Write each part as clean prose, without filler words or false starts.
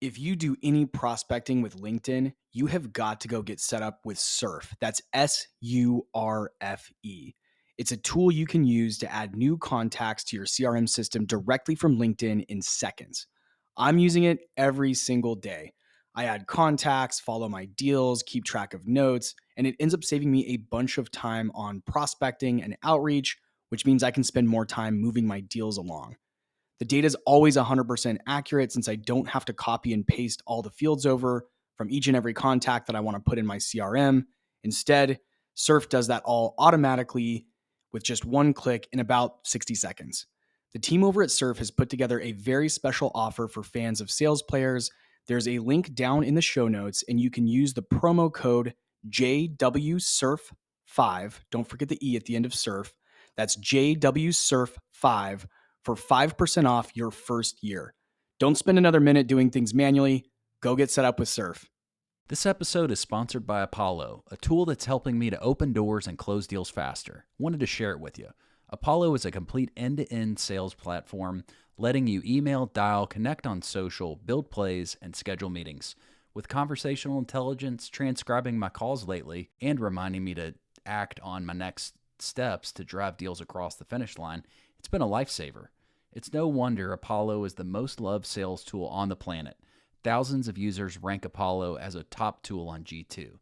If you do any prospecting with LinkedIn, you have got to go get set up with Surf. That's SURFE. It's a tool you can use to add new contacts to your CRM system directly from LinkedIn in seconds. I'm using it every single day. I add contacts, follow my deals, keep track of notes, and it ends up saving me a bunch of time on prospecting and outreach, which means I can spend more time moving my deals along. The data is always 100% accurate since I don't have to copy and paste all the fields over from each and every contact that I want to put in my CRM. Instead, Surf does that all automatically with just one click in about 60 seconds. The team over at Surf has put together a very special offer for fans of sales players. There's a link down in the show notes, and you can use the promo code JWSurf5. Don't forget the E at the end of Surf. That's JWSurf5 for 5% off your first year. Don't spend another minute doing things manually. Go get set up with Surf. This episode is sponsored by Apollo, a tool that's helping me to open doors and close deals faster. Wanted to share it with you. Apollo is a complete end-to-end sales platform, letting you email, dial, connect on social, build plays, and schedule meetings. With conversational intelligence transcribing my calls lately and reminding me to act on my next steps to drive deals across the finish line, it's been a lifesaver. It's no wonder Apollo is the most loved sales tool on the planet. Thousands of users rank Apollo as a top tool on G2.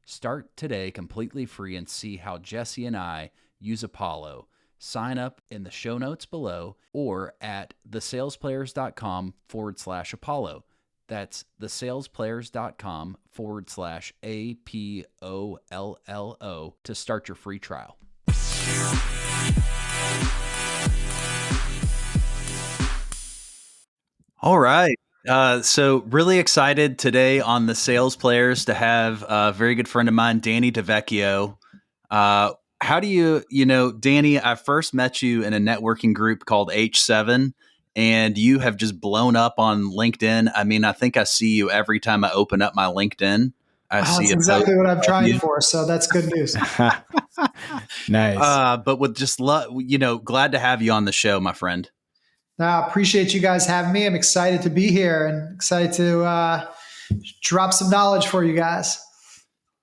Start today completely free and see how Jesse and I use Apollo. Sign up in the show notes below or at thesalesplayers.com/Apollo. That's thesalesplayers.com/APOLLO to start your free trial. All right. So really excited today on the Sales Players to have a very good friend of mine, Danny DelVecchio. How do you Danny, I first met you in a networking group called H7, and you have just blown up on LinkedIn. I mean, I think I see you every time I open up my LinkedIn. That's exactly what I'm trying for. So that's good news. Nice. But with just glad to have you on the show, my friend. I appreciate you guys having me. I'm excited to be here and excited to drop some knowledge for you guys.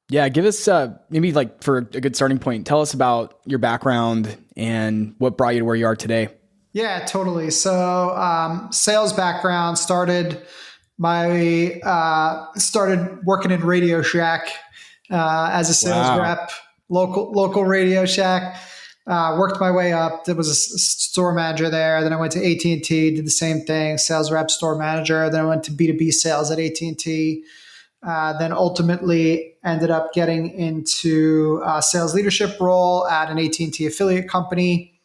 Yeah, give us maybe like for a good starting point, tell us about your background and what brought you to where you are today. Yeah, totally. So sales background, started working in Radio Shack as a sales rep, local Radio Shack. Worked my way up. There was a store manager there. Then I went to AT&T, did the same thing, sales rep, store manager. Then I went to B2B sales at AT&T. Then ultimately ended up getting into a sales leadership role at an AT&T affiliate company,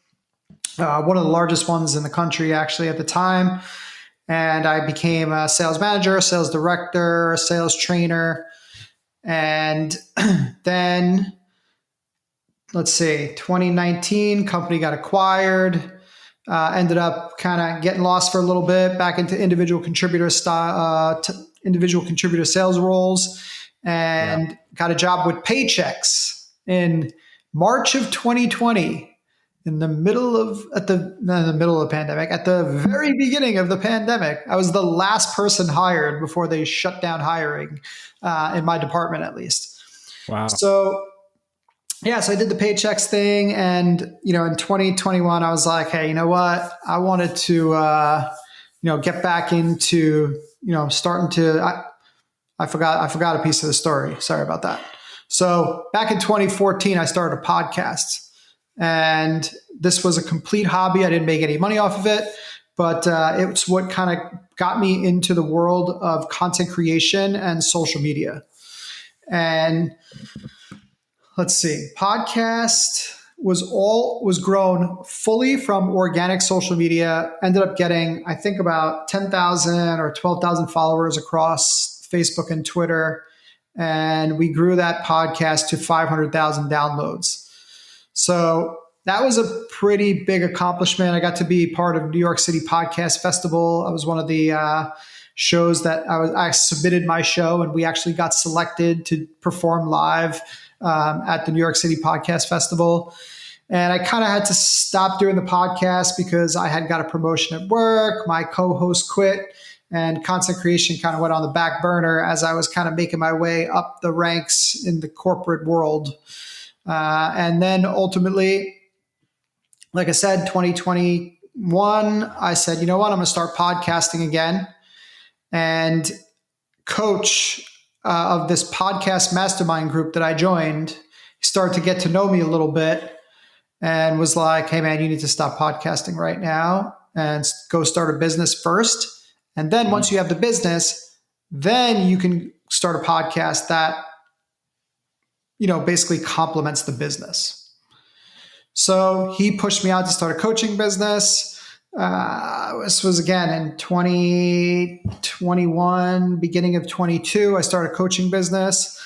one of the largest ones in the country actually at the time. And I became a sales manager, sales director, sales trainer. And then 2019, company got acquired, ended up kind of getting lost for a little bit, back into individual contributor sales roles, and got a job with Paychex in March of 2020, in the middle of the pandemic, at the very beginning of the pandemic. I was the last person hired before they shut down hiring in my department, at least. Wow. So I did the Paychex thing. And, in 2021, I was like, hey, you know what? I wanted to, get back into, starting to, I forgot a piece of the story. Sorry about that. So back in 2014, I started a podcast, and this was a complete hobby. I didn't make any money off of it, but it's what kind of got me into the world of content creation and social media. And podcast was grown fully from organic social media. Ended up getting, I think, about 10,000 or 12,000 followers across Facebook and Twitter. And we grew that podcast to 500,000 downloads. So that was a pretty big accomplishment. I got to be part of New York City Podcast Festival. I was one of the shows that I submitted my show, and we actually got selected to perform live at the New York City Podcast Festival. And I kind of had to stop doing the podcast because I had got a promotion at work. My co-host quit, and content creation kind of went on the back burner as I was kind of making my way up the ranks in the corporate world. And then ultimately, like I said, 2021, I said, you know what, I'm going to start podcasting again. And coach of this podcast mastermind group that I joined started to get to know me a little bit and was like, hey man, you need to stop podcasting right now and go start a business first. And then once you have the business, then you can start a podcast that, basically complements the business. So he pushed me out to start a coaching business. This was again in 2021, beginning of 22. I started a coaching business.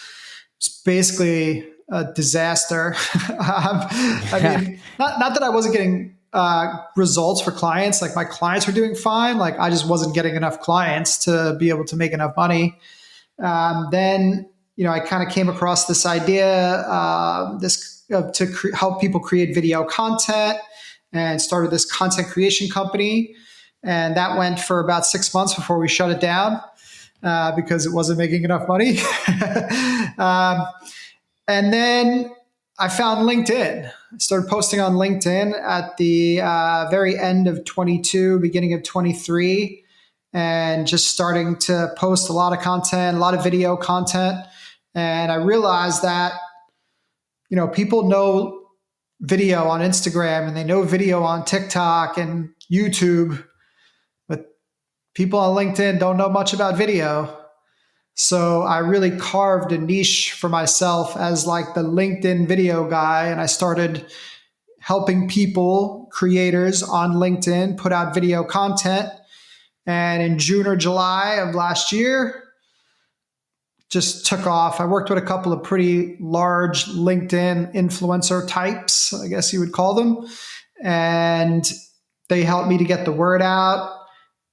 It's basically a disaster. I mean, not that I wasn't getting results for clients. Like my clients were doing fine. Like I just wasn't getting enough clients to be able to make enough money. Then, I kind of came across this idea, help people create video content, and started this content creation company. And that went for about 6 months before we shut it down because it wasn't making enough money. And then I found LinkedIn. I started posting on LinkedIn at the very end of 22, beginning of 23, and just starting to post a lot of content, a lot of video content. And I realized that, people know video on Instagram and they know video on TikTok and YouTube, but people on LinkedIn don't know much about video. So I really carved a niche for myself as like the LinkedIn video guy. And I started helping people, creators on LinkedIn, put out video content. And in June or July of last year, just took off. I worked with a couple of pretty large LinkedIn influencer types, I guess you would call them. And they helped me to get the word out.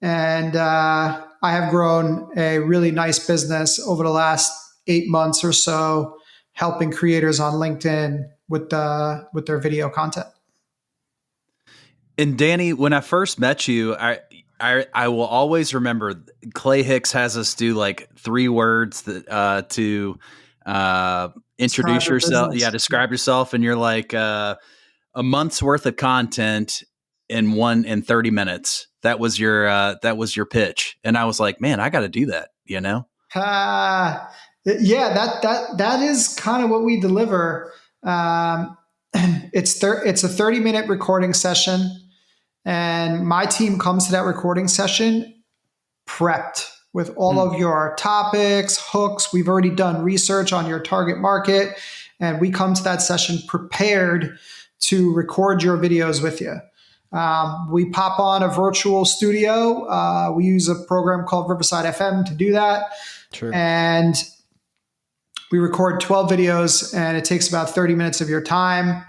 And I have grown a really nice business over the last 8 months or so, helping creators on LinkedIn with their video content. And Danny, when I first met you, I will always remember Clay Hicks has us do like 3 words that, to introduce yourself. Yeah, describe yourself, and you're like a month's worth of content in 30 minutes. That was your pitch, and I was like, man, I got to do that. Yeah, that is kind of what we deliver. It's a 30-minute recording session. And my team comes to that recording session prepped with all of your topics, hooks. We've already done research on your target market. And we come to that session prepared to record your videos with you. We pop on a virtual studio. We use a program called Riverside FM to do that. Sure. And we record 12 videos, and it takes about 30 minutes of your time.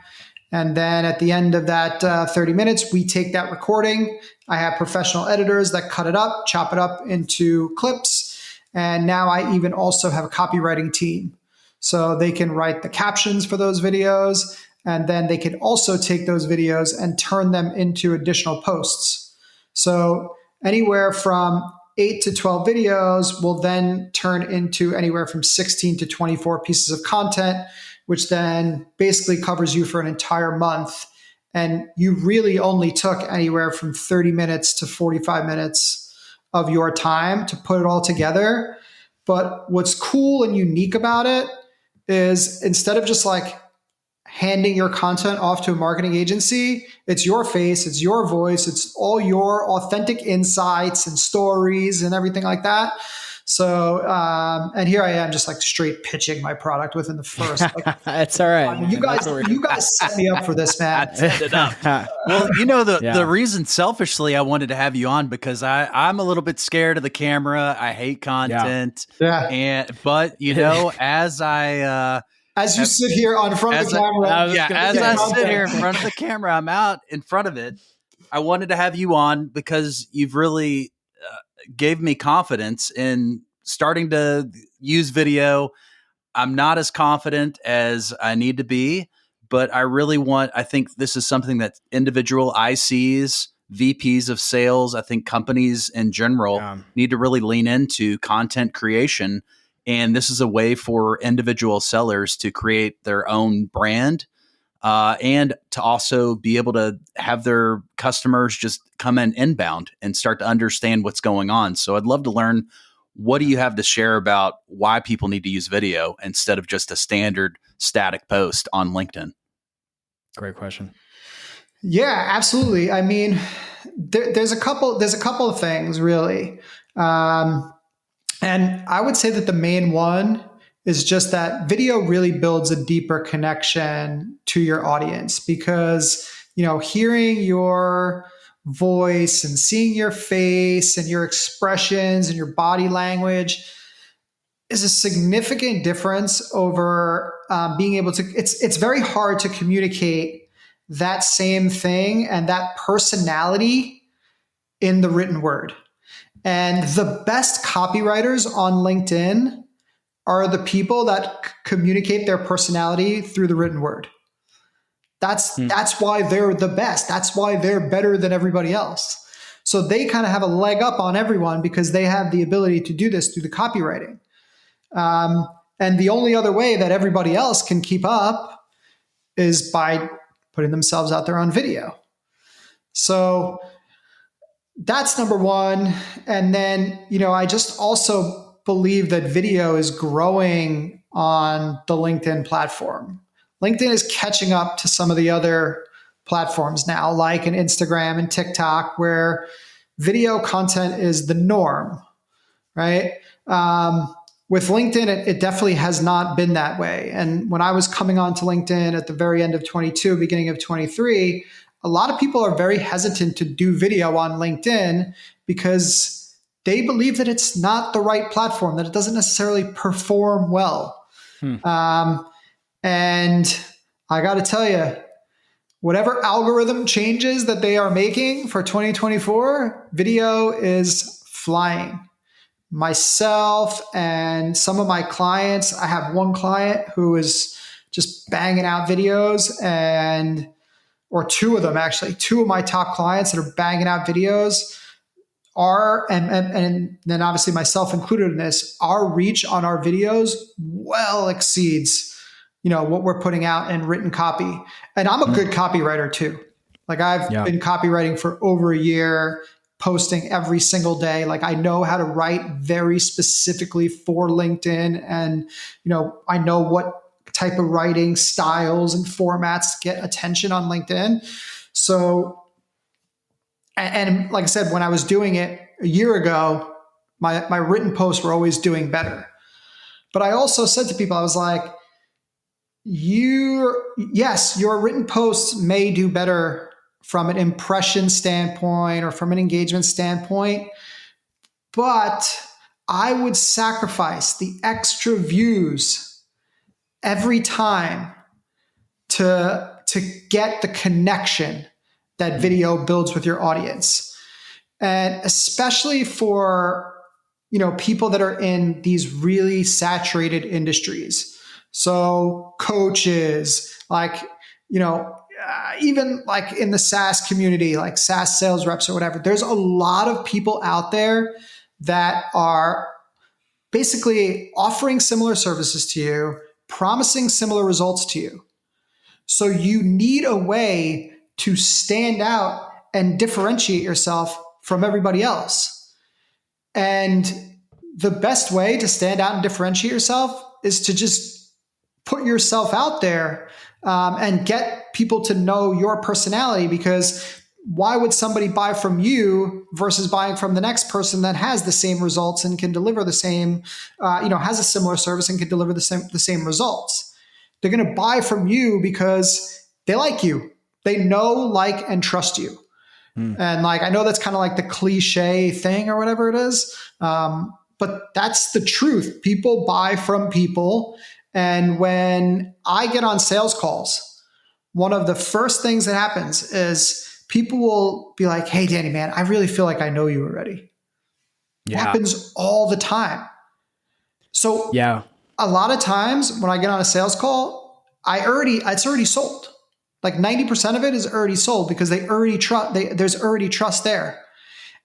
And then at the end of that 30 minutes, we take that recording. I have professional editors that cut it up, chop it up into clips. And now I even also have a copywriting team. So they can write the captions for those videos. And then they can also take those videos and turn them into additional posts. So anywhere from 8 to 12 videos will then turn into anywhere from 16 to 24 pieces of content, which then basically covers you for an entire month. And you really only took anywhere from 30 minutes to 45 minutes of your time to put it all together. But what's cool and unique about it is instead of just like handing your content off to a marketing agency, it's your face, it's your voice, it's all your authentic insights and stories and everything like that. So, and here I am just like straight pitching my product within the first. Like, that's all right. I mean, you guys set me up for this, man. Set it up. Well, the reason selfishly I wanted to have you on because I'm a little bit scared of the camera. I hate content. Yeah. But as you sit here on front of the camera. As I sit here in front of the camera, I'm out in front of it. I wanted to have you on because you've really gave me confidence in starting to use video. I'm not as confident as I need to be, but I think this is something that individual ICs VPs of sales, I think companies in general need to really lean into content creation. And this is a way for individual sellers to create their own brand and to also be able to have their customers just come in inbound and start to understand what's going on. So I'd love to learn, what do you have to share about why people need to use video instead of just a standard static post on LinkedIn? Great question. Yeah, absolutely. I mean, there's a couple of things really. And I would say that the main one is just that video really builds a deeper connection to your audience, because, hearing your voice and seeing your face and your expressions and your body language is a significant difference over being able to, it's very hard to communicate that same thing and that personality in the written word. And the best copywriters on LinkedIn are the people that communicate their personality through the written word. That's why they're the best. That's why they're better than everybody else. So they kind of have a leg up on everyone because they have the ability to do this through the copywriting. And the only other way that everybody else can keep up is by putting themselves out there on video. So that's number one. And then, I just also believe that video is growing on the LinkedIn platform. LinkedIn is catching up to some of the other platforms now, like an Instagram and TikTok, where video content is the norm, right? With LinkedIn, it definitely has not been that way. And when I was coming onto LinkedIn at the very end of 22, beginning of 23, a lot of people are very hesitant to do video on LinkedIn because they believe that it's not the right platform, that it doesn't necessarily perform well. And I got to tell you, whatever algorithm changes that they are making for 2024, video is flying. Myself and some of my clients, I have one client who is just banging out videos, or two of them actually, two of my top clients that are banging out videos and then obviously myself included in this, our reach on our videos well exceeds, what we're putting out in written copy. And I'm a good copywriter too. Like I've been copywriting for over a year, posting every single day. Like I know how to write very specifically for LinkedIn. And, I know what type of writing styles and formats get attention on LinkedIn. So, and like I said, when I was doing it a year ago, my written posts were always doing better. But I also said to people, I was like, your written posts may do better from an impression standpoint or from an engagement standpoint, but I would sacrifice the extra views every time to get the connection that video builds with your audience. And especially for, people that are in these really saturated industries. So coaches, even like in the SaaS community, like SaaS sales reps or whatever, there's a lot of people out there that are basically offering similar services to you, promising similar results to you. So you need a way to stand out and differentiate yourself from everybody else. And the best way to stand out and differentiate yourself is to just put yourself out there and get people to know your personality, because why would somebody buy from you versus buying from the next person that has the same results and can deliver the same, has a similar service and can deliver the same results? They're going to buy from you because they like you. They know, like, and trust you. And I know that's kind of like the cliche thing or whatever it is. But that's the truth. People buy from people. And when I get on sales calls, one of the first things that happens is people will be like, "Hey, Danny, man, I really feel like I know you already." Yeah. It happens all the time. So a lot of times when I get on a sales call, it's already sold. Like 90% of it is already sold because there's already trust there.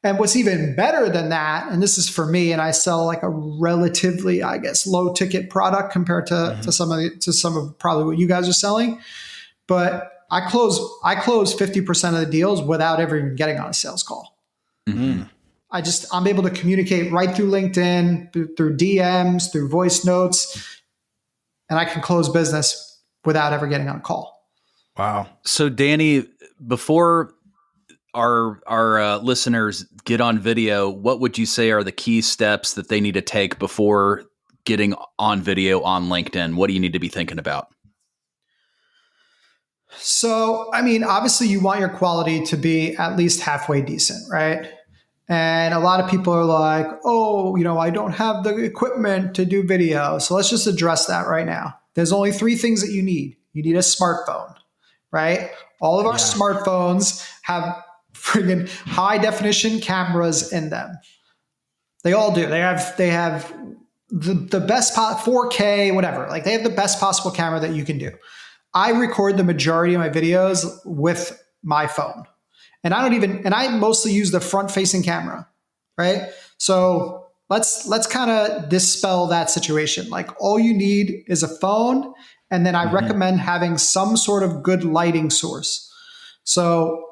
And what's even better than that, and this is for me, and I sell like a relatively, I guess, low ticket product compared to some of probably what you guys are selling, but I close 50% of the deals without ever even getting on a sales call. Mm-hmm. I'm able to communicate right through LinkedIn, through DMs, through voice notes, and I can close business without ever getting on a call. Wow. So Danny, before our listeners get on video, what would you say are the key steps that they need to take before getting on video on LinkedIn? What do you need to be thinking about? So, I mean, obviously you want your quality to be at least halfway decent, right? And a lot of people are like, oh, I don't have the equipment to do video. So let's just address that right now. There's only 3 things that you need. You need a smartphone, right? All of our smartphones have friggin' high definition cameras in them. They all do. They have the best 4K, whatever. Like they have the best possible camera that you can do. I record the majority of my videos with my phone. And I mostly use the front facing camera, right? So let's kind of dispel that situation. Like all you need is a phone. And then I recommend having some sort of good lighting source. So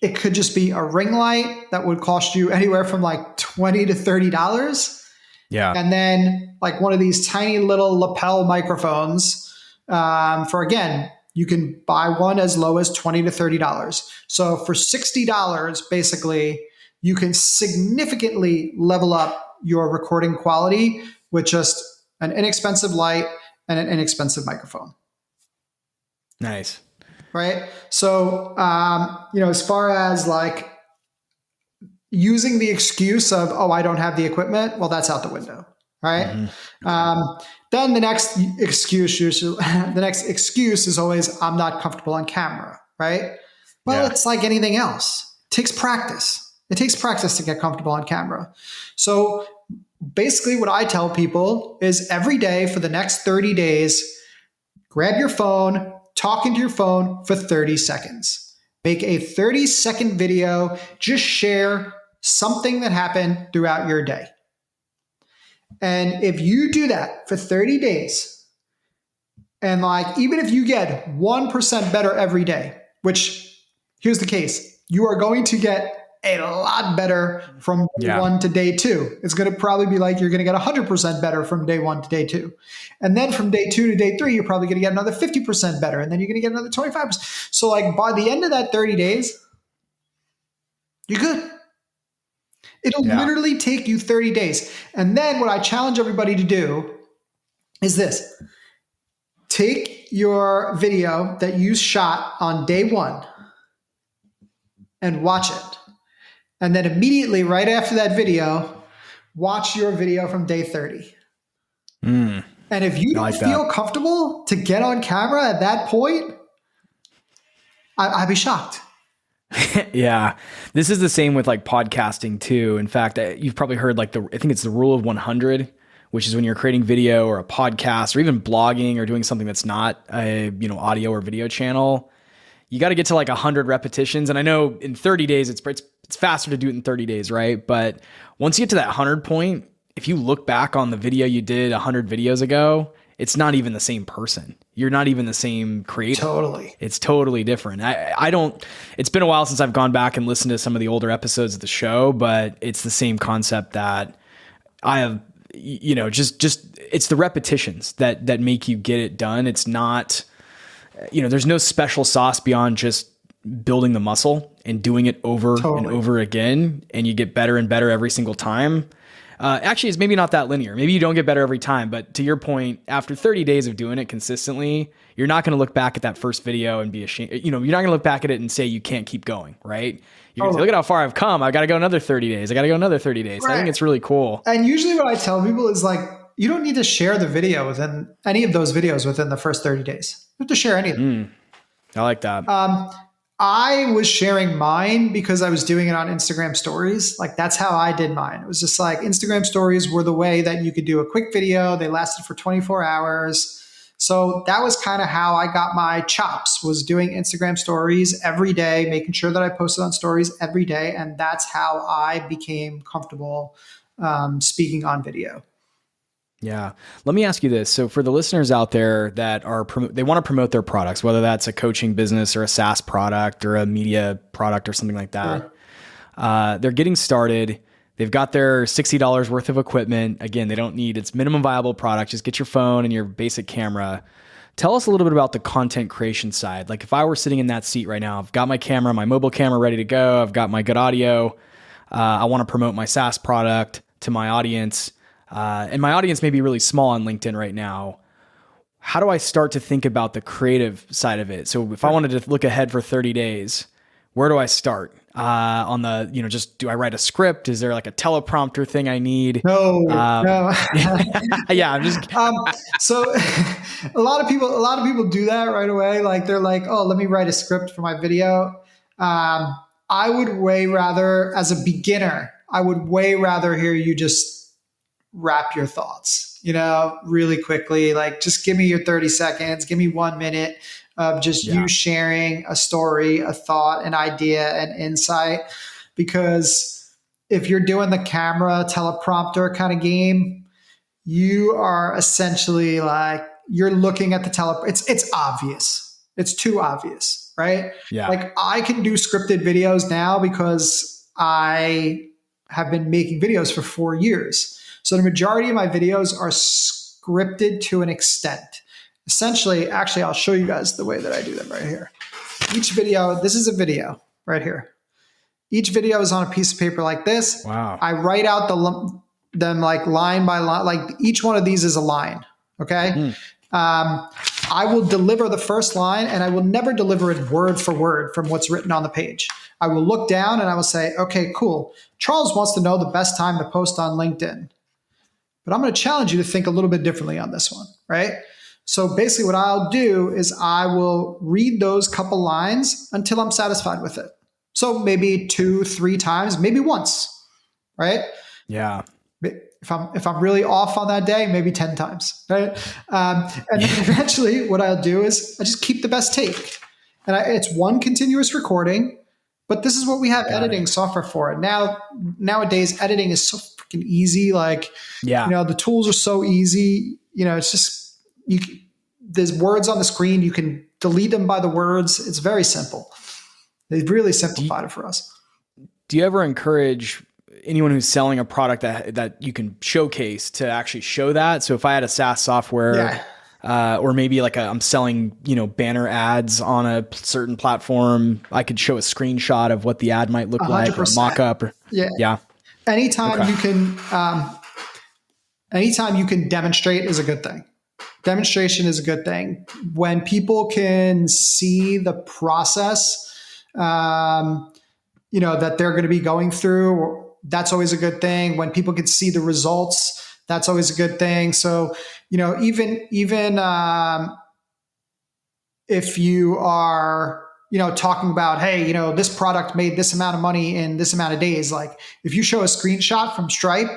it could just be a ring light that would cost you anywhere from like $20 to $30. Yeah. And then like one of these tiny little lapel microphones again, you can buy one as low as $20 to $30. So for $60, basically, you can significantly level up your recording quality with just an inexpensive light and an inexpensive microphone. Nice. Right. So, as far as like using the excuse of, oh, I don't have the equipment, well, that's out the window. Right. Then the next excuse is always, I'm not comfortable on camera. Right. Well, it's like anything else. It takes practice. It takes practice to get comfortable on camera. So basically what I tell people is every day for the next 30 days, grab your phone, talk into your phone for 30 seconds. Make a 30-second video. Just share something that happened throughout your day. And if you do that for 30 days, and like, even if you get 1% better every day, which here's the case, you are going to get a lot better from day 1 to day 2. It's going to probably be like, you're going to get 100% better from day 1 to day 2. And then from day 2 to day 3, you're probably going to get another 50% better. And then you're going to get another 25%. So like by the end of that 30 days, you're good. It'll literally take you 30 days. And then what I challenge everybody to do is this. Take your video that you shot on day 1 and watch it. And then immediately right after that video, watch your video from day 30. And if you don't feel comfortable to get on camera at that point, I'd be shocked. Yeah. This is the same with like podcasting too. In fact, you've probably heard like I think it's the rule of 100, which is when you're creating video or a podcast or even blogging or doing something that's not a, audio or video channel, you got to get to like 100 repetitions. And I know in 30 days, it's faster to do it in 30 days, right? But once you get to that 100 point, if you look back on the video you did 100 videos ago, it's not even the same person. You're not even the same creator. Totally. It's totally different. It's been a while since I've gone back and listened to some of the older episodes of the show, but it's the same concept that I have, just it's the repetitions that make you get it done. It's not, there's no special sauce beyond just building the muscle and doing it over and over again. And you get better and better every single time. Actually, it's maybe not that linear. Maybe you don't get better every time, but to your point, after 30 days of doing it consistently, you're not going to look back at that first video and be ashamed. You're not going to look back at it and say you can't keep going, right? You're going to say, look at how far I've come. I got to go another 30 days. I got to go another 30 days. Right. I think it's really cool. And usually what I tell people is like, you don't need to share the video within any of those videos within the first 30 days. You have to share any of them. I like that. I was sharing mine because I was doing it on Instagram stories. Like that's how I did mine. It was just like Instagram stories were the way that you could do a quick video. They lasted for 24 hours. So that was kind of how I got my chops, was doing Instagram stories every day, making sure that I posted on stories every day. And that's how I became comfortable speaking on video. Yeah. Let me ask you this. So for the listeners out there that they want to promote their products, whether that's a coaching business or a SaaS product or a media product or something like that, they're getting started. They've got their $60 worth of equipment. Again, they don't need, it's minimum viable product. Just get your phone and your basic camera. Tell us a little bit about the content creation side. Like if I were sitting in that seat right now, I've got my camera, my mobile camera ready to go. I've got my good audio. I want to promote my SaaS product to my audience. And my audience may be really small on LinkedIn right now. How do I start to think about the creative side of it? So if I wanted to look ahead for 30 days, where do I start? On the, just do I write a script? Is there like a teleprompter thing I need? No. Yeah, I'm just. So a lot of people do that right away. Like they're like, oh, let me write a script for my video. I would way rather, as a beginner, hear you just wrap your thoughts, really quickly. Like just give me your 30 seconds, give me 1 minute of just you sharing a story, a thought, an idea, an insight. Because if you're doing the camera teleprompter kind of game, you are essentially like, you're looking at the it's obvious. It's too obvious, right? Yeah. Like I can do scripted videos now because I have been making videos for 4 years. So the majority of my videos are scripted to an extent. Essentially, actually, I'll show you guys the way that I do them right here. Each video, this is a video right here. Each video is on a piece of paper like this. Wow. I write out them like line by line, like each one of these is a line. Okay. I will deliver the first line and I will never deliver it word for word from what's written on the page. I will look down and I will say, okay, cool. Charles wants to know the best time to post on LinkedIn. But I'm going to challenge you to think a little bit differently on this one, right? So basically what I'll do is I will read those couple lines until I'm satisfied with it. So maybe 2-3 times, maybe once, right? Yeah. If I'm really off on that day, maybe 10 times, right? And then eventually what I'll do is I just keep the best take. And it's one continuous recording, but this is what we have editing software for. Nowadays, editing is so freaking easy. Like, the tools are so easy. It's just, there's words on the screen. You can delete them by the words. It's very simple. They've really simplified it for us. Do you ever encourage anyone who's selling a product that you can showcase to actually show that? So if I had a SaaS software, or maybe like I'm selling, banner ads on a certain platform, I could show a screenshot of what the ad might look 100%. Like, or mock up. Anytime you can demonstrate is a good thing. Demonstration is a good thing. When people can see the process, that they're going to be going through, that's always a good thing. When people can see the results, that's always a good thing. So, even if you are, talking about, hey, this product made this amount of money in this amount of days, like if you show a screenshot from Stripe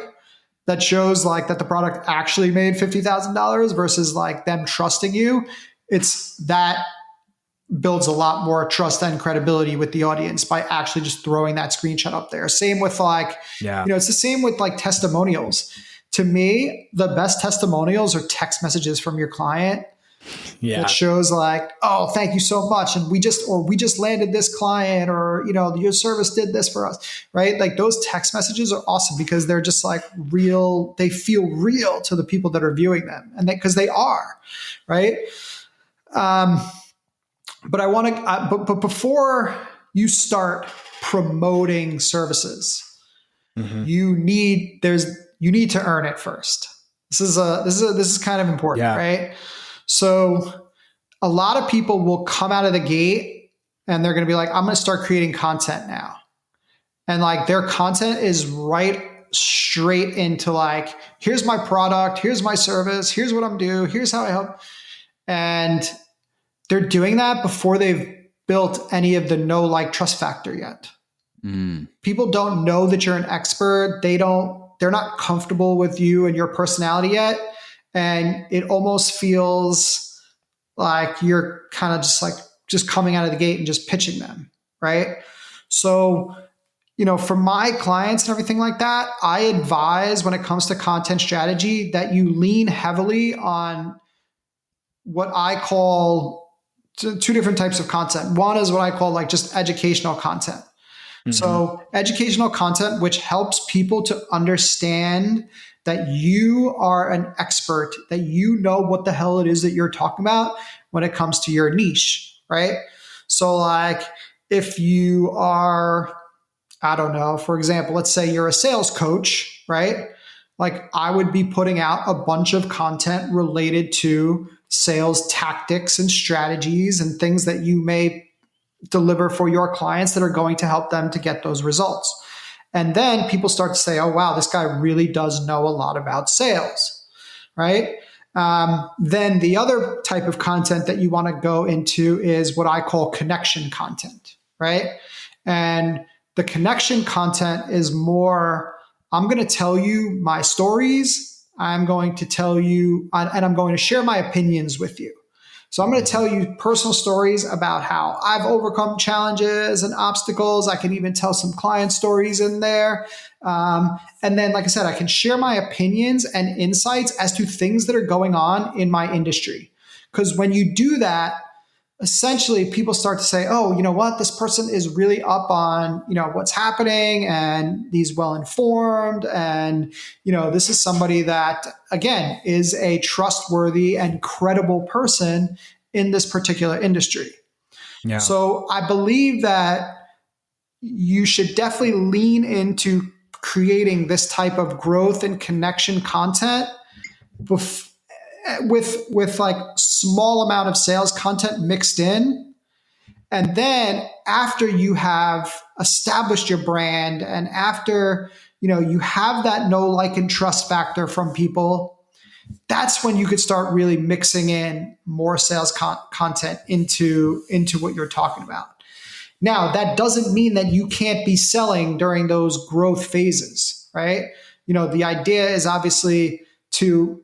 that shows like that the product actually made $50,000 versus like them trusting you, that builds a lot more trust and credibility with the audience by actually just throwing that screenshot up there. Same with it's the same with like testimonials. To me, the best testimonials are text messages from your client. That shows like, oh, thank you so much. And we just landed this client, or, your service did this for us, right? Like those text messages are awesome because they're just like real. They feel real to the people that are viewing them, and because they are, right? But but before you start promoting services, you need to earn it first. This is kind of important, right? So a lot of people will come out of the gate and they're going to be like, I'm going to start creating content now. And like their content is right straight into like, here's my product, here's my service, here's what I'm doing, here's how I help. And they're doing that before they've built any of the know, like, trust factor yet. People don't know that you're an expert. They're not comfortable with you and your personality yet. And it almost feels like you're kind of just coming out of the gate and just pitching them, right? So, for my clients and everything like that, I advise when it comes to content strategy that you lean heavily on what I call two different types of content. One is what I call like just educational content. Mm-hmm. So educational content, which helps people to understand that you are an expert, that you know what the hell it is that you're talking about when it comes to your niche, right? So like if you are, I don't know, for example, let's say you're a sales coach, right? Like I would be putting out a bunch of content related to sales tactics and strategies and things that you may deliver for your clients that are going to help them to get those results. And then people start to say, oh, wow, this guy really does know a lot about sales, right? Then the other type of content that you want to go into is what I call connection content, right? And the connection content is more, I'm going to tell you my stories. I'm going to tell you, and I'm going to share my opinions with you. So I'm going to tell you personal stories about how I've overcome challenges and obstacles. I can even tell some client stories in there. And then, like I said, I can share my opinions and insights as to things that are going on in my industry. Because when you do that, essentially people start to say, oh, you know what, this person is really up on, what's happening and he's well-informed. And, this is somebody that, again, is a trustworthy and credible person in this particular industry. Yeah. So I believe that you should definitely lean into creating this type of growth and connection content with like small amount of sales content mixed in. And then after you have established your brand and after, you have that know, like, and trust factor from people, that's when you could start really mixing in more sales content into what you're talking about. Now, that doesn't mean that you can't be selling during those growth phases, right? The idea is obviously to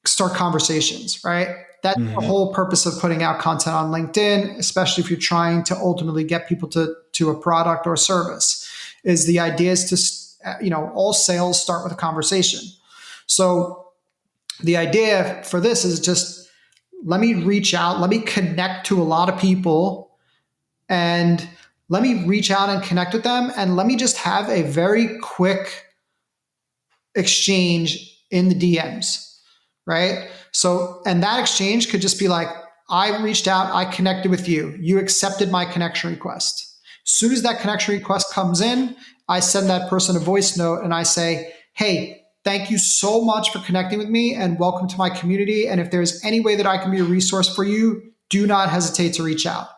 start conversations, right? That's the whole purpose of putting out content on LinkedIn, especially if you're trying to ultimately get people to a product or service, is the idea is to, all sales start with a conversation. So the idea for this is just, let me reach out, let me connect to a lot of people, and let me reach out and connect with them. And let me just have a very quick exchange in the DMs. Right? So, and that exchange could just be like, I reached out, I connected with you. You accepted my connection request. As soon as that connection request comes in, I send that person a voice note and I say, hey, thank you so much for connecting with me and welcome to my community. And if there's any way that I can be a resource for you, do not hesitate to reach out.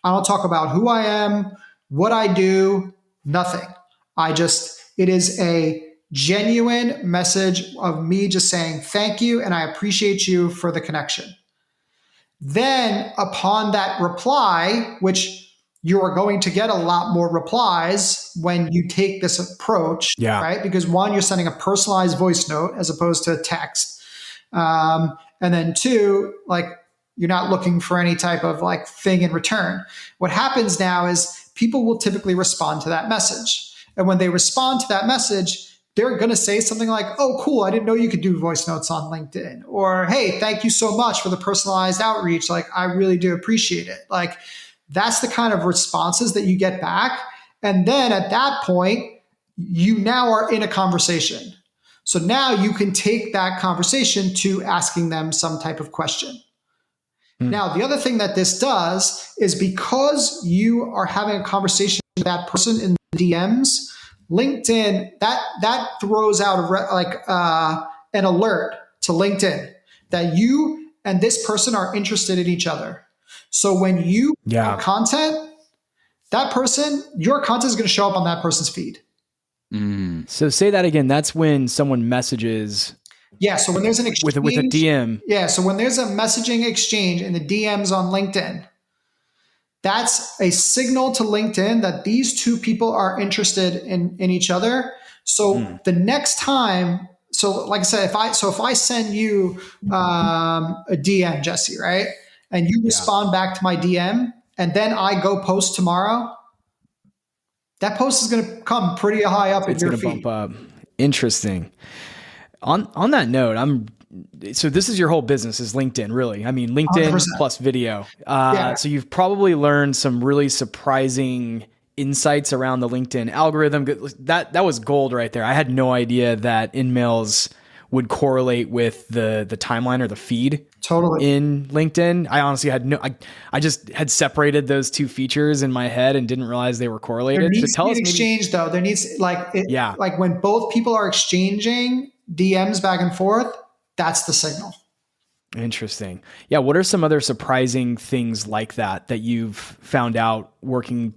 I don't talk about who I am, what I do, nothing. It is a genuine message of me just saying thank you and I appreciate you for the connection. Then upon that reply, which you are going to get a lot more replies when you take this approach, right? Because one, you're sending a personalized voice note as opposed to a text. And then two, like you're not looking for any type of like thing in return. What happens now is people will typically respond to that message. And when they respond to that message, they're going to say something like, oh, cool, I didn't know you could do voice notes on LinkedIn. Or, hey, thank you so much for the personalized outreach. Like, I really do appreciate it. Like, that's the kind of responses that you get back. And then at that point, you now are in a conversation. So now you can take that conversation to asking them some type of question. Now, the other thing that this does is because you are having a conversation with that person in the DMs, LinkedIn, that throws out an alert to LinkedIn that you and this person are interested in each other. So when you have content, your content is going to show up on that person's feed. So say that again. That's when someone messages. Yeah. So when there's an exchange with a DM. Yeah. So when there's a messaging exchange in the DMs on LinkedIn, that's a signal to LinkedIn that these two people are interested in each other. So the next time, so like I said, if I send you a DM, Jesse, right? and you respond back to my DM, and then I go post tomorrow, that post is going to come pretty high up in your feed. It's going to bump up. Interesting. On that note, so this is your whole business is LinkedIn, really. I mean, LinkedIn 100%. Plus video. So you've probably learned some really surprising insights around the LinkedIn algorithm. That was gold right there. I had no idea that in-mails would correlate with the timeline or the feed in LinkedIn. I honestly had I just had separated those two features in my head and didn't realize they were correlated. There needs to be an exchange though. There needs like when both people are exchanging DMs back and forth, that's the signal. Interesting. Yeah. What are some other surprising things like that you've found out working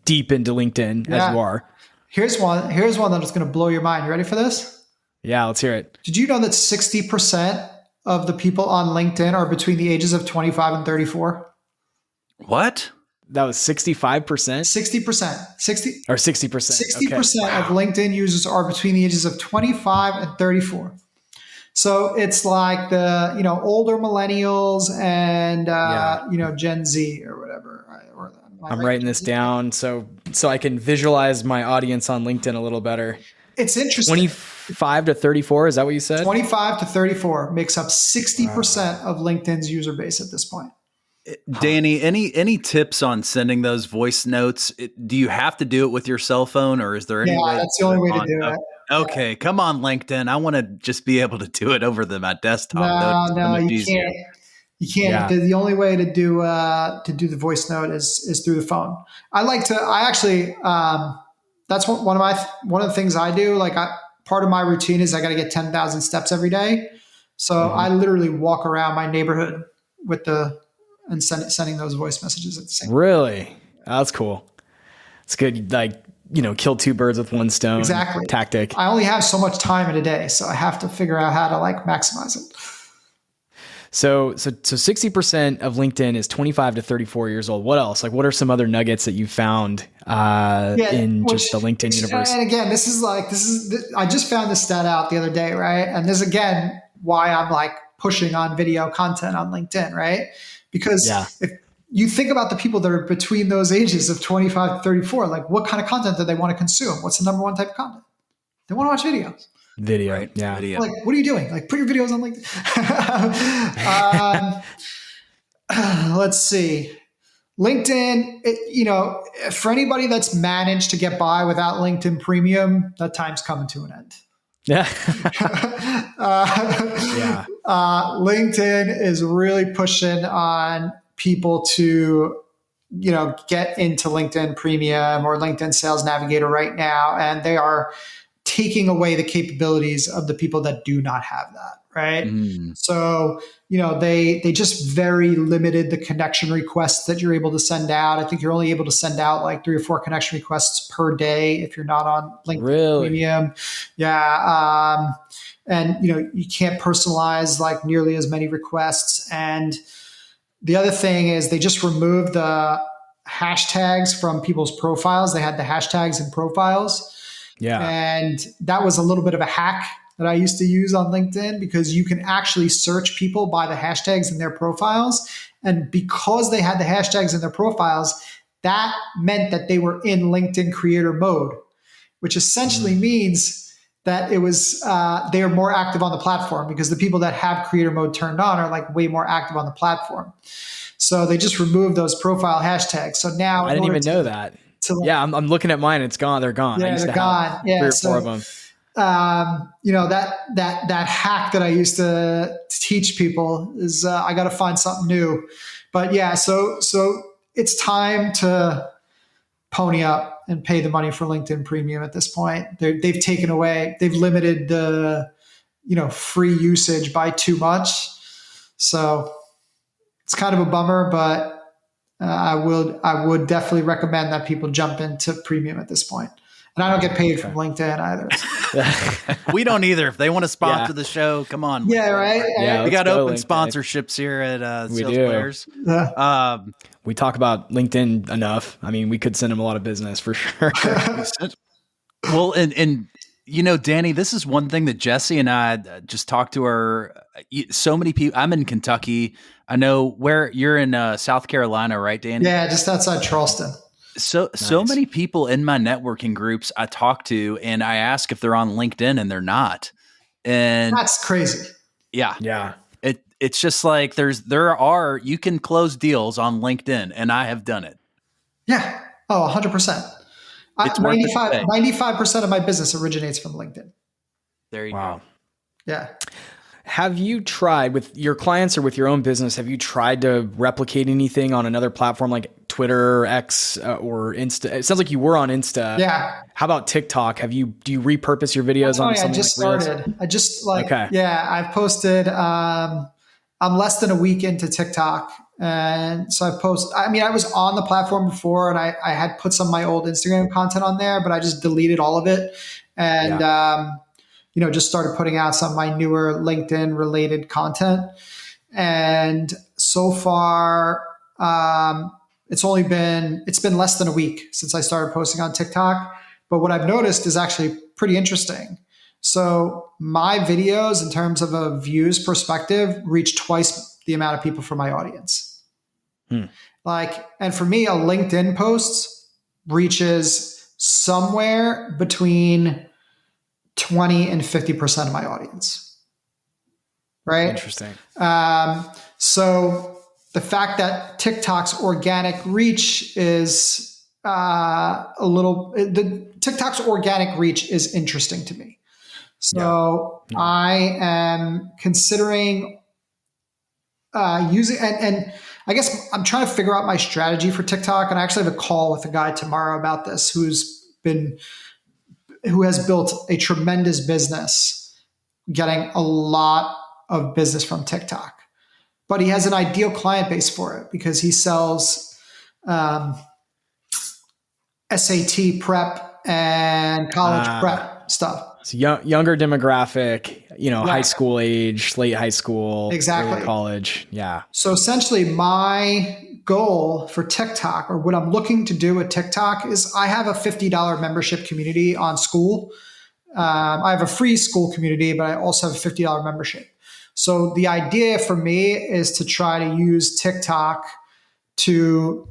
deep into LinkedIn as you are? Here's one that is going to blow your mind. You ready for this? Yeah, let's hear it. Did you know that 60% of the people on LinkedIn are between the ages of 25 and 34? What? That was 65%? 60%. 60% or 60%. 60% of LinkedIn users are between the ages of 25 and 34. So it's like the, older millennials and, Gen Z or whatever. I'm writing this down so I can visualize my audience on LinkedIn a little better. It's interesting. 25 to 34, is that what you said? 25 to 34 makes up 60% of LinkedIn's user base at this point. Danny, any tips on sending those voice notes? Do you have to do it with your cell phone, or is there any way? Yeah, that's the only way to do it. Okay, come on, LinkedIn. I want to just be able to do it over my desktop. No, you can't. You can't. Yeah. The only way to do the voice note is through the phone. That's one of the things I do. Part of my routine is I got to get 10,000 steps every day. So I literally walk around my neighborhood and sending those voice messages at the same time. Really? That's cool. It's good. Kill two birds with one stone. Exactly. Tactic. I only have so much time in a day, so I have to figure out how to maximize it. So 60% of LinkedIn is 25 to 34 years old. What else? What are some other nuggets that you found just the LinkedIn universe? And again, I just found this stat out the other day, right? And this is again why I'm pushing on video content on LinkedIn, right? Because if you think about the people that are between those ages of 25 to 34, what kind of content do they want to consume? What's the number one type of content? They want to watch videos. Video, right? Yeah. Video. What are you doing? Put your videos on LinkedIn. Let's see. LinkedIn, for anybody that's managed to get by without LinkedIn Premium, that time's coming to an end. Yeah. LinkedIn is really pushing on people to, get into LinkedIn Premium or LinkedIn Sales Navigator right now. And they are taking away the capabilities of the people that do not have that, right? So, they just very limited the connection requests that you're able to send out. I think you're only able to send out 3 or 4 connection requests per day if you're not on LinkedIn Premium. Yeah. And, you can't personalize nearly as many requests. And the other thing is they just removed the hashtags from people's profiles. They had the hashtags in profiles. Yeah. And that was a little bit of a hack that I used to use on LinkedIn because you can actually search people by the hashtags in their profiles. And because they had the hashtags in their profiles, that meant that they were in LinkedIn creator mode, which essentially means that it was they are more active on the platform because the people that have creator mode turned on are way more active on the platform. So they just removed those profile hashtags. So now I didn't even know that. I'm looking at mine. It's gone. They're gone. Yeah, they're gone. Yeah, 3 or 4 of them. That hack that I used to teach people is I got to find something new. But yeah, so it's time to pony up and pay the money for LinkedIn Premium at this point. They've limited the free usage by too much. So it's kind of a bummer, but I would definitely recommend that people jump into Premium at this point. And I don't get paid from LinkedIn either. We don't either. If they want to sponsor the show, come on. Yeah, right. Yeah, we got open sponsorships here at Sales Players. We talk about LinkedIn enough. I mean, we could send them a lot of business for sure. Well, and Danny, this is one thing that Jesse and I just talked to so many people. I'm in Kentucky. I know where you're in South Carolina, right, Danny? Yeah, just outside Charleston. So many people in my networking groups I talk to, and I ask if they're on LinkedIn, and they're not. And that's crazy. Yeah. Yeah. It's just like you can close deals on LinkedIn, and I have done it. Yeah. Oh, 100%. 95% of my business originates from LinkedIn. There you go. Yeah. Have you tried with your clients or with your own business? Have you tried to replicate anything on another platform like Twitter, X, or Insta? It sounds like you were on Insta. Yeah. How about TikTok? Do you repurpose your videos on something? I just started. I just I've posted. I'm less than a week into TikTok, and so I was on the platform before, and I had put some of my old Instagram content on there, but I just deleted all of it, and just started putting out some of my newer LinkedIn related content. And so far, it's been less than a week since I started posting on TikTok. But what I've noticed is actually pretty interesting. So my videos, in terms of a views perspective, reach twice the amount of people from my audience. And for me, a LinkedIn post reaches somewhere between 20 and 50% of my audience. Right? Interesting. So the fact that TikTok's organic reach is TikTok's organic reach is interesting to me. So I am considering using, and I guess I'm trying to figure out my strategy for TikTok. And I actually have a call with a guy tomorrow about this who has built a tremendous business, getting a lot of business from TikTok. But he has an ideal client base for it because he sells SAT prep and college prep stuff. So younger demographic, high school age, late high school, exactly, early college. Yeah. So essentially my goal for TikTok, or what I'm looking to do with TikTok, is I have a $50 membership community on School. I have a free School community, but I also have a $50 membership. So the idea for me is to try to use TikTok to,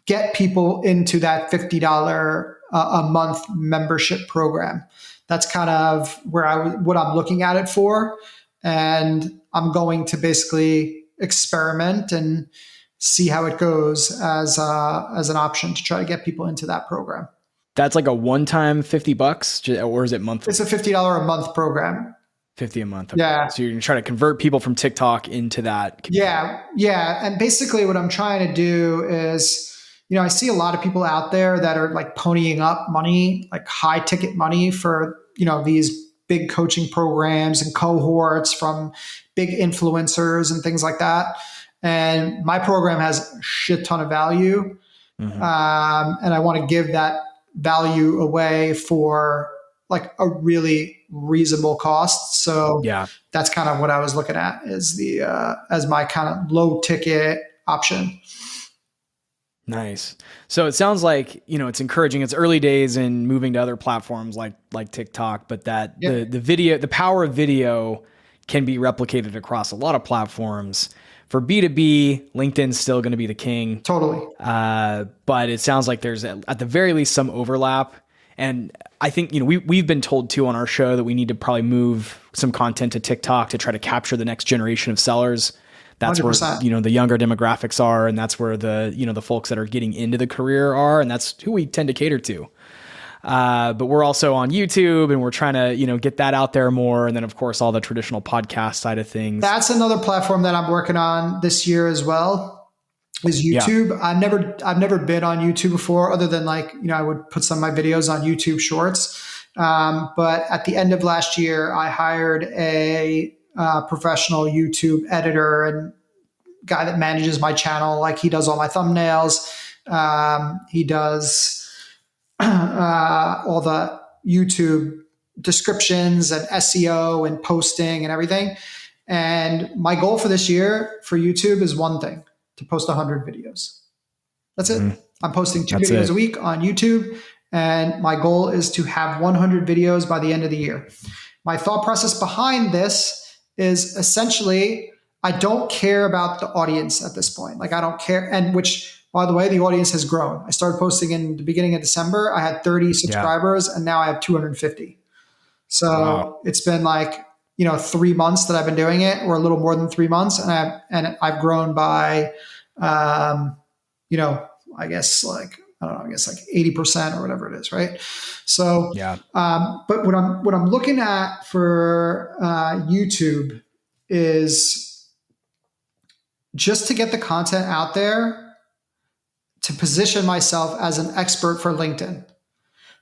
get people into that $50 a month membership program. That's kind of what I'm looking at it for. And I'm going to basically experiment and see how it goes as an option to try to get people into that program. That's like a one-time $50, or is it monthly? It's a $50 a month program. 50 a month. Okay. Yeah. So you're going to try to convert people from TikTok into that community. Yeah. And basically what I'm trying to do is, I see a lot of people out there that are like ponying up money, like high ticket money for, these big coaching programs and cohorts from big influencers and things like that. And my program has a shit ton of value. Mm-hmm. And I want to give that value away for like a really reasonable cost. So that's kind of what I was looking at as my kind of low ticket option. Nice. So it sounds like, it's encouraging. It's early days in moving to other platforms like TikTok, but that the power of video can be replicated across a lot of platforms. For B2B, LinkedIn's still going to be the king. Totally. But it sounds like there's at the very least some overlap. And I think, we've been told too on our show that we need to probably move some content to TikTok to try to capture the next generation of sellers. That's 100%. Where, the younger demographics are, and that's where the folks that are getting into the career are, and that's who we tend to cater to. But we're also on YouTube, and we're trying to, get that out there more. And then of course, all the traditional podcast side of things. That's another platform that I'm working on this year as well, is YouTube. Yeah. I've never been on YouTube before, other than I would put some of my videos on YouTube Shorts. But at the end of last year, I hired a professional YouTube editor and guy that manages my channel. Like, he does all my thumbnails. He does all the YouTube descriptions and SEO and posting and everything. And my goal for this year for YouTube is one thing: to post 100 videos. That's it. Mm-hmm. I'm posting 2 videos a week on YouTube, And my goal is to have 100 videos by the end of the year. My thought process behind this is essentially, I don't care about the audience at this point. Like I don't care. And which, by the way, the audience has grown. I started posting in the beginning of December. I had 30 subscribers and now I have 250. So It's been like, 3 months that I've been doing it, or a little more than 3 months. And I've grown by, I guess like 80% or whatever it is. Right. So, but what I'm looking at for YouTube is just to get the content out there, to position myself as an expert for LinkedIn,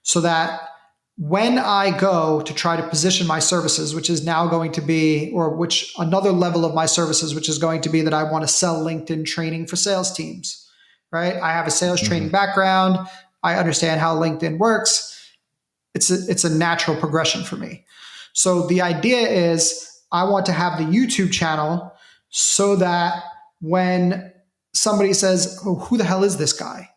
so that when I go to try to position my services, which is now going to be, or which another level of my services, which is going to be that I want to sell LinkedIn training for sales teams, right? I have a sales training background. I understand how LinkedIn works. It's a natural progression for me. So the idea is I want to have the YouTube channel so that when somebody says, oh, who the hell is this guy?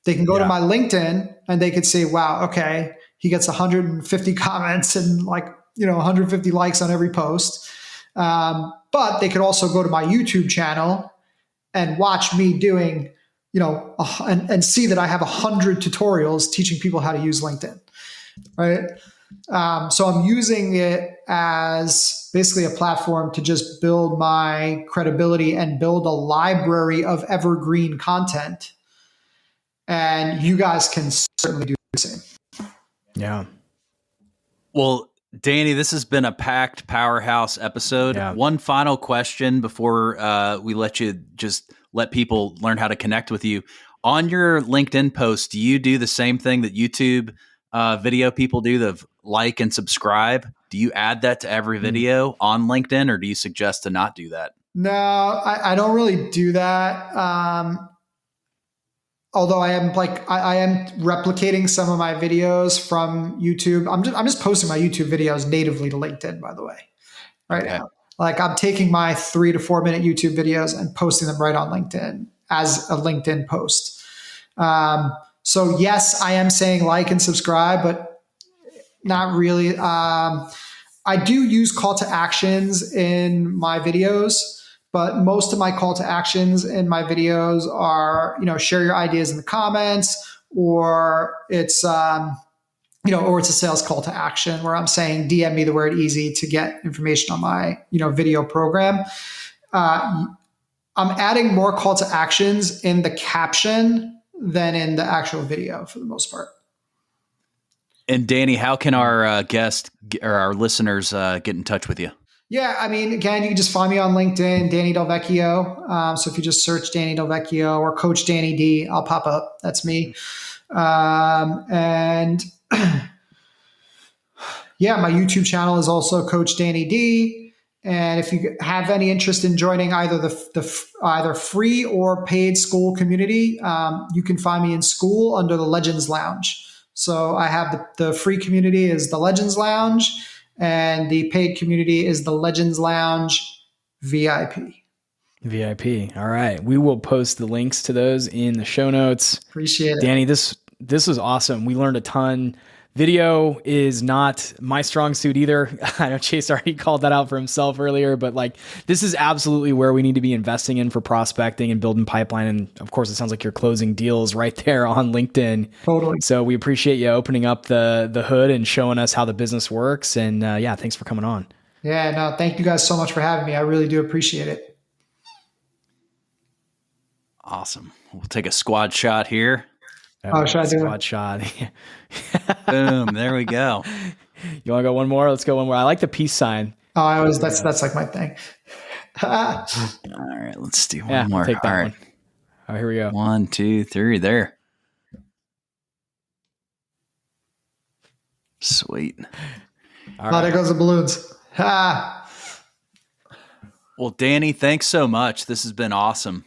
They can go to my LinkedIn and they could say, wow, okay, he gets 150 comments and 150 likes on every post. But they could also go to my YouTube channel and watch me doing, and see that I have 100 tutorials teaching people how to use LinkedIn, right? So I'm using it as basically a platform to just build my credibility and build a library of evergreen content. And you guys can certainly do the same. Yeah. Well, Danny, this has been a packed powerhouse episode. Yeah. One final question before we let people learn how to connect with you. On your LinkedIn post, do you do the same thing that YouTube video people do, the like and subscribe? Do you add that to every video on LinkedIn, or do you suggest to not do that? No, I don't really do that. Although I am replicating some of my videos from YouTube. I'm just posting my YouTube videos natively to LinkedIn, by the way, right now. Like I'm taking my 3 to 4 minute YouTube videos and posting them right on LinkedIn as a LinkedIn post. So yes, I am saying like and subscribe, but not really. I do use call to actions in my videos. But most of my call to actions in my videos are, share your ideas in the comments, or it's, or it's a sales call to action where I'm saying DM me the word easy to get information on my, video program. I'm adding more call to actions in the caption than in the actual video for the most part. And Danny, how can our guests or our listeners get in touch with you? Yeah, I mean, again, you can just find me on LinkedIn, Danny DelVecchio. So if you just search Danny DelVecchio or Coach Danny D, I'll pop up. That's me. And yeah, my YouTube channel is also Coach Danny D. And if you have any interest in joining either the either free or paid school community, you can find me in school under the Legends Lounge. So I have the free community is the Legends Lounge, and the paid community is the Legends Lounge VIP. VIP. All right. We will post the links to those in the show notes. Appreciate it. Danny, this was awesome. We learned a ton. Video is not my strong suit either. I know Chase already called that out for himself earlier, but this is absolutely where we need to be investing in for prospecting and building pipeline. And of course, it sounds like you're closing deals right there on LinkedIn. Totally. So we appreciate you opening up the hood and showing us how the business works. And thanks for coming on. Yeah, no, thank you guys so much for having me. I really do appreciate it. Awesome. We'll take a squad shot here. Should I do squad shot? Boom! There we go. You want to go one more? Let's go one more. I like the peace sign. Oh, that's like my thing. All right, let's do one more. I'll take that All right. one. All right, here we go. 1, 2, 3. There. Sweet. There goes the balloons. Well, Danny, thanks so much. This has been awesome.